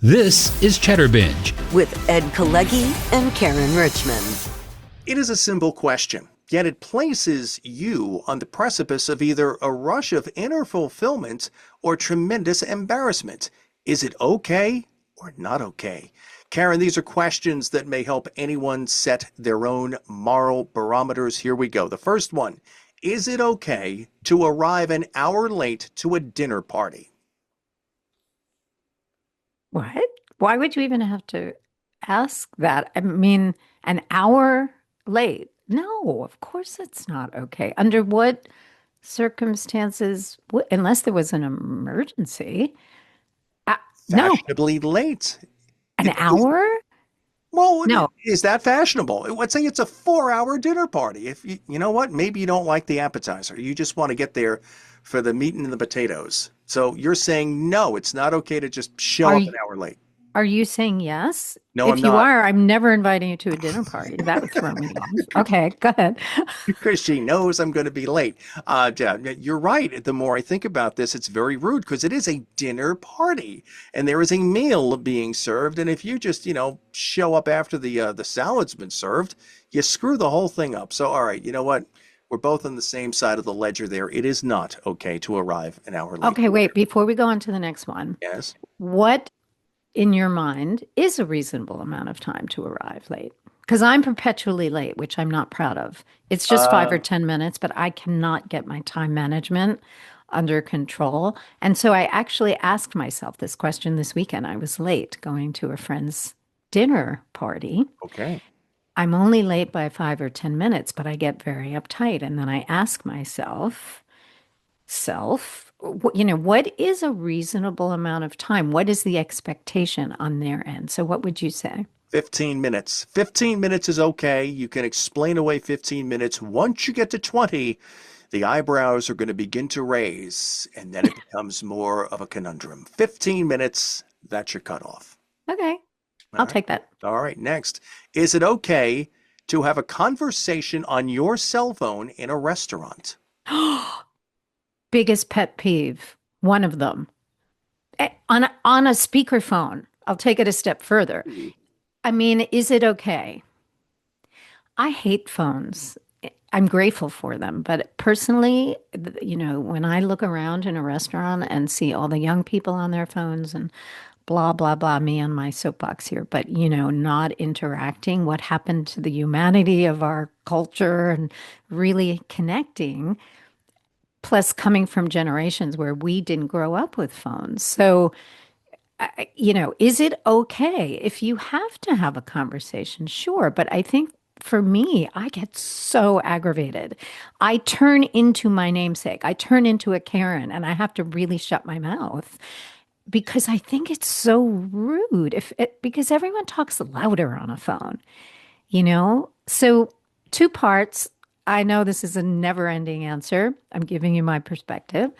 This is Chatterbinge. With Ed Kalegi and Caryn Richman. It is a simple question, yet it places you on the precipice of either a rush of inner fulfillment or tremendous embarrassment. Is it okay or not okay? Caryn, these are questions that may help anyone set their own moral barometers. Here we go. The first one, is it okay to arrive an hour late to a dinner party? What? Why would you even have to ask that? I mean, an hour late? No, of course it's not okay. Under what circumstances, unless there was an emergency? No, Fashionably late. an hour? Well, No. is that fashionable? Let's say it's a 4-hour dinner party. If you know what, maybe you don't like the appetizer. You just want to get there for the meat and the potatoes. So you're saying, no, it's not okay to just show Are up you- an hour late. Are you saying yes? No, If I'm you not. are, I'm never inviting you to a dinner party. That would throw me off. Okay, go ahead. Because she knows I'm going to be late. Yeah, you're right. The more I think about this, it's very rude because it is a dinner party and there is a meal being served. And if you just, show up after the salad's been served, you screw the whole thing up. So, all right, you know what? We're both on the same side of the ledger there. It is not okay to arrive an hour late. Okay, wait, before we go on to the next one, Yes. what in your mind is a reasonable amount of time to arrive late? Because I'm perpetually late, which I'm not proud of. It's just 5 or 10 minutes, but I cannot get my time management under control. And so I actually asked myself this question this weekend. I was late going to a friend's dinner party. Okay. I'm only late by 5 or 10 minutes, but I get very uptight. And then I ask myself, what is a reasonable amount of time? What is the expectation on their end? So what would you say? 15 minutes. 15 minutes is okay. You can explain away 15 minutes. Once you get to 20, the eyebrows are going to begin to raise, and then it becomes more of a conundrum. 15 minutes, that's your cutoff. Okay, I'll take that. All right, next. Is it okay to have a conversation on your cell phone in a restaurant? Biggest pet peeve, one of them. On a speakerphone, I'll take it a step further. I mean, is it okay? I hate phones. I'm grateful for them, but personally, when I look around in a restaurant and see all the young people on their phones and blah, blah, blah, me on my soapbox here, but, not interacting, what happened to the humanity of our culture and really connecting, plus coming from generations where we didn't grow up with phones. So, is it okay if you have to have a conversation? Sure. But I think for me, I get so aggravated. I turn into my namesake. I turn into a Karen and I have to really shut my mouth because I think it's so rude because everyone talks louder on a phone, So 2 parts. I know this is a never-ending answer. I'm giving you my perspective.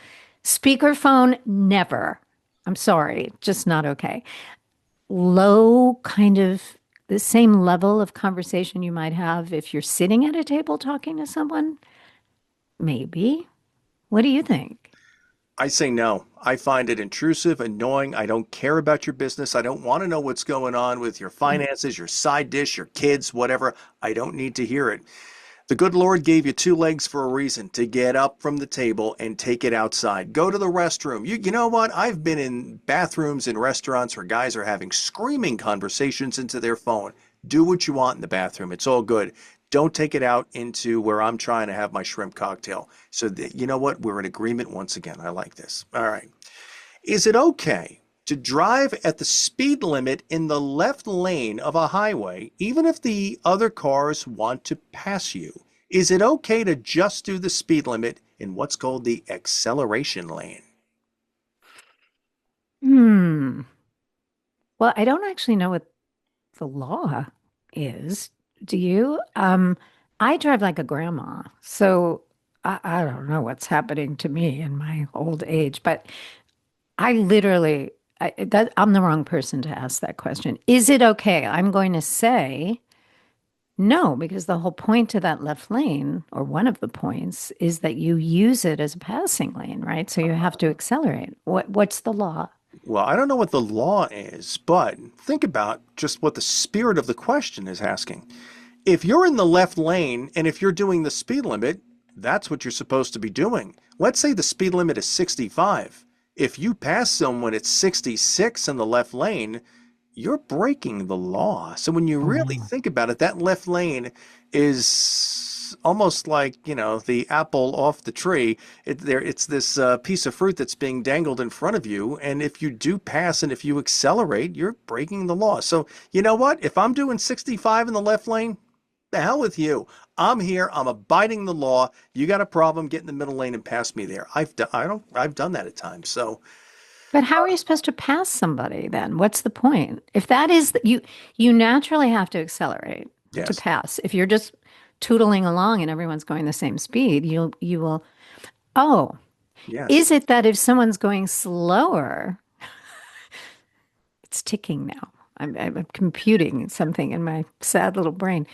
Speakerphone, never. I'm sorry, just not okay. Low, kind of the same level of conversation you might have if you're sitting at a table talking to someone, maybe. What do you think? I say no. I find it intrusive, annoying. I don't care about your business. I don't want to know what's going on with your finances, your side dish, your kids, whatever. I don't need to hear it. The good Lord gave you 2 legs for a reason, to get up from the table and take it outside. Go to the restroom. You know what? I've been in bathrooms in restaurants where guys are having screaming conversations into their phone. Do what you want in the bathroom. It's all good. Don't take it out into where I'm trying to have my shrimp cocktail. So you know what? We're in agreement once again. I like this. All right. Is it okay to drive at the speed limit in the left lane of a highway, even if the other cars want to pass you? Is it okay to just do the speed limit in what's called the acceleration lane? Well, I don't actually know what the law is. Do you? I drive like a grandma, so I don't know what's happening to me in my old age, but I literally, I'm the wrong person to ask that question. Is it okay? I'm going to say no, because the whole point to that left lane, or one of the points, is that you use it as a passing lane, right? So you have to accelerate. What's the law? Well, I don't know what the law is, but think about just what the spirit of the question is asking. If you're in the left lane and if you're doing the speed limit, that's what you're supposed to be doing. Let's say the speed limit is 65. If you pass someone at 66 in the left lane, you're breaking the law. So when you really Oh. think about it, that left lane is almost like, the apple off the tree. It's this piece of fruit that's being dangled in front of you. And if you do pass and if you accelerate, you're breaking the law. So you know what? If I'm doing 65 in the left lane, the hell with you. I'm here. I'm abiding the law. You got a problem? Get in the middle lane and pass me there. I've done that at times. So But how are you supposed to pass somebody then? What's the point? If that is you naturally have to accelerate to yes, pass. If you're just tootling along and everyone's going the same speed, you will. Oh, yes. is it that if someone's going slower, it's ticking now. I'm computing something in my sad little brain.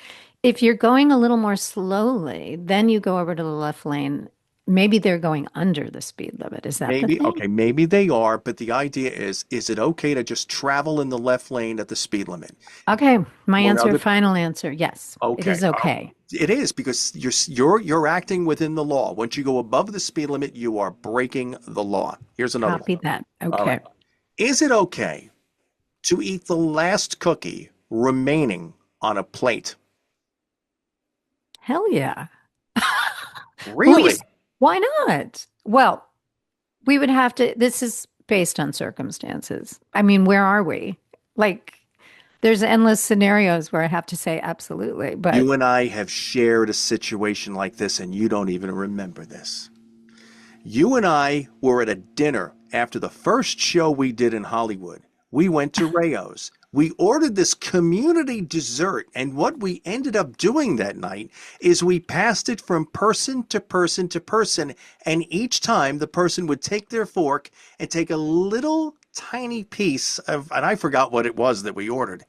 If you're going a little more slowly, then you go over to the left lane. Maybe they're going under the speed limit. Is that the Maybe, thing? okay, maybe they are, but the idea is it okay to just travel in the left lane at the speed limit? Okay, my Well, answer, final answer, yes, it okay, is okay. it is because you're acting within the law. Once you go above the speed limit, you are breaking the law. Here's another one. Copy that. All right. Okay. Is it okay to eat the last cookie remaining on a plate? Hell yeah. Who you, Really? why not? Well, we would have to, this is based on circumstances. I mean, where are we? Like, there's endless scenarios where I have to say absolutely, but You and I have shared a situation like this, and you don't even remember this. You and I were at a dinner after the first show we did in Hollywood. We went to Rayo's. We ordered this community dessert, and what we ended up doing that night is we passed it from person to person to person, and each time the person would take their fork and take a little tiny piece of, and I forgot what it was that we ordered.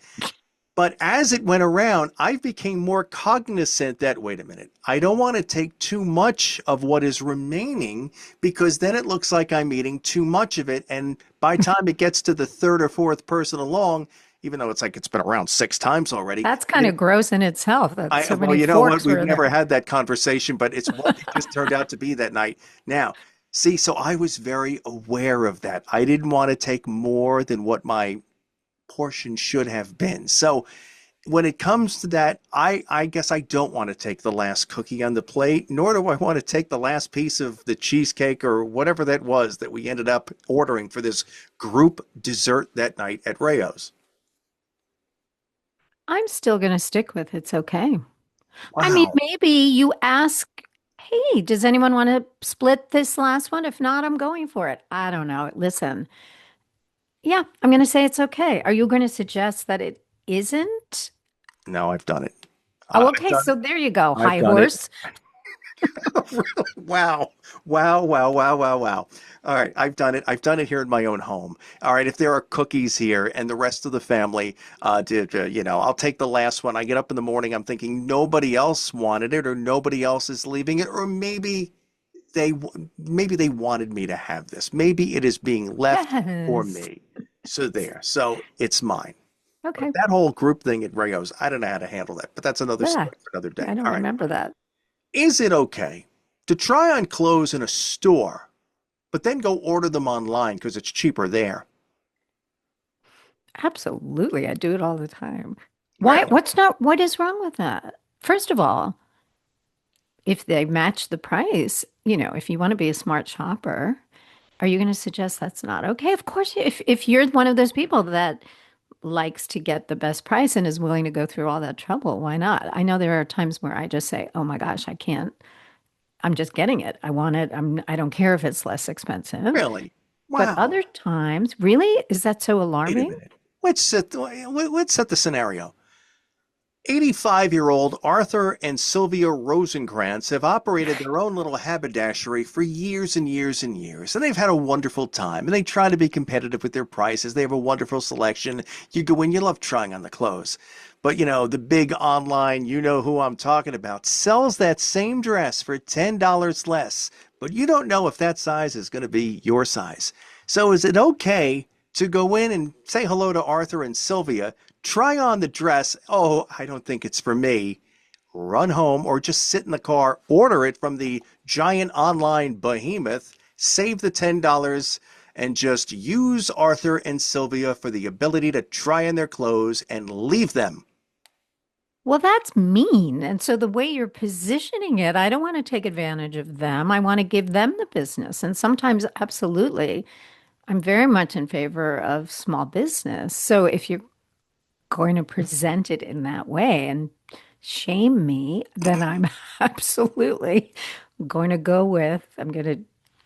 But as it went around, I became more cognizant that, wait a minute, I don't want to take too much of what is remaining because then it looks like I'm eating too much of it. And by the time it gets to the third or fourth person along, even though it's like it's been around six times already, that's kind of gross in itself that so well, many you know what? forks We've were never there. had that conversation, but it's what it just turned out to be that night. Now, see, so I was very aware of that. I didn't want to take more than what my portion should have been. So when it comes to that, I guess I don't want to take the last cookie on the plate, nor do I want to take the last piece of the cheesecake or whatever that was that we ended up ordering for this group dessert that night at Rayo's. I'm still going to stick with it's okay. I mean, Wow. maybe you ask, hey, does anyone want to split this last one? If not, I'm going for it. I don't know. Listen, yeah, I'm going to say it's okay. Are you going to suggest that it isn't? No, I've done it. Oh, I've okay. done So there you go, I've high done it. horse. Wow. Wow, wow, wow, wow, wow. All right, I've done it. I've done it here in my own home. All right, if there are cookies here and the rest of the family did, I'll take the last one. I get up in the morning, I'm thinking nobody else wanted it or nobody else is leaving it, or maybe they wanted me to have this. Maybe it is being left for Yes. me. So there. So it's mine. But Okay. that whole group thing at Rayo's, I don't know how to handle that, but that's another Yeah, story for another day. I don't All right. remember that. Is it okay to try on clothes in a store, but then go order them online because it's cheaper there? Absolutely. I do it all the time. Why? Really? What is wrong with that? First of all, if they match the price, if you want to be a smart shopper, are you going to suggest that's not okay? Of course, if you're one of those people that likes to get the best price and is willing to go through all that trouble, why not? I know there are times where I just say, "Oh my gosh, I can't. I'm just getting it. I want it. I don't care if it's less expensive." Really? But Wow. other times, really? Is that so Wait a alarming? minute. Let's set the scenario. 85-year-old Arthur and Sylvia Rosenkrantz have operated their own little haberdashery for years and years and years, and they've had a wonderful time, and they try to be competitive with their prices. They have a wonderful selection. You go in, you love trying on the clothes. But the big online, you know who I'm talking about, sells that same dress for $10 less, but you don't know if that size is going to be your size. So is it okay to go in and say hello to Arthur and Sylvia, try on the dress. Oh, I don't think it's for me. Run home or just sit in the car, order it from the giant online behemoth, save the $10, and just use Arthur and Sylvia for the ability to try on their clothes and leave them. Well, that's mean. And so the way you're positioning it, I don't want to take advantage of them. I want to give them the business. And sometimes, absolutely, I'm very much in favor of small business. So if you're going to present it in that way and shame me, then I'm absolutely going to go with, I'm going to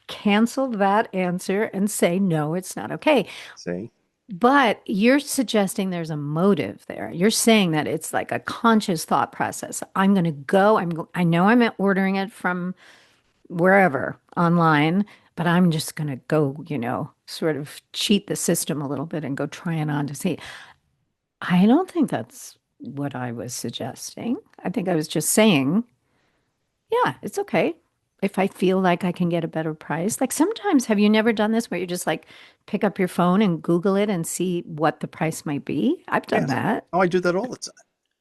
cancel that answer and say, no, it's not okay. See? But you're suggesting there's a motive there. You're saying that it's like a conscious thought process. I'm going to go, I know I'm ordering it from wherever online, but I'm just going to go, sort of cheat the system a little bit and go try it on to see. I don't think that's what I was suggesting. I think I was just saying, yeah, it's okay if I feel like I can get a better price. Like sometimes, have you never done this where you just like pick up your phone and Google it and see what the price might be? I've done Yes. that. Oh, I do that all the time.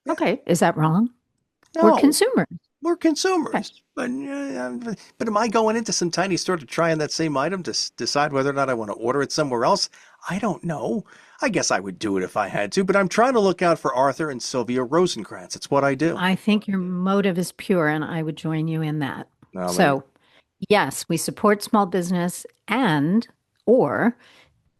Yeah. Okay. Is that wrong? We're No, consumers. we're Okay. consumers. But am I going into some tiny store to try on that same item to decide whether or not I want to order it somewhere else? I don't know. I guess I would do it if I had to, but I'm trying to look out for Arthur and Sylvia Rosencrantz. It's what I do. I think your motive is pure, and I would join you in that. Well, there you So, yes, we support small business or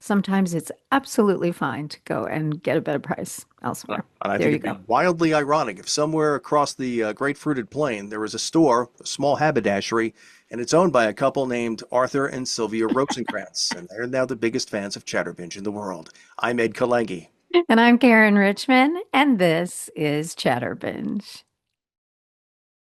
sometimes it's absolutely fine to go and get a better price go. elsewhere. And I There think you it'd go. be wildly ironic if somewhere across the Great Fruited Plain there was a store, a small haberdashery, and it's owned by a couple named Arthur and Sylvia Rosencrantz, and they're now the biggest fans of Chatterbinge in the world. I'm Ed Kalegi. And I'm Caryn Richman, and this is Chatterbinge.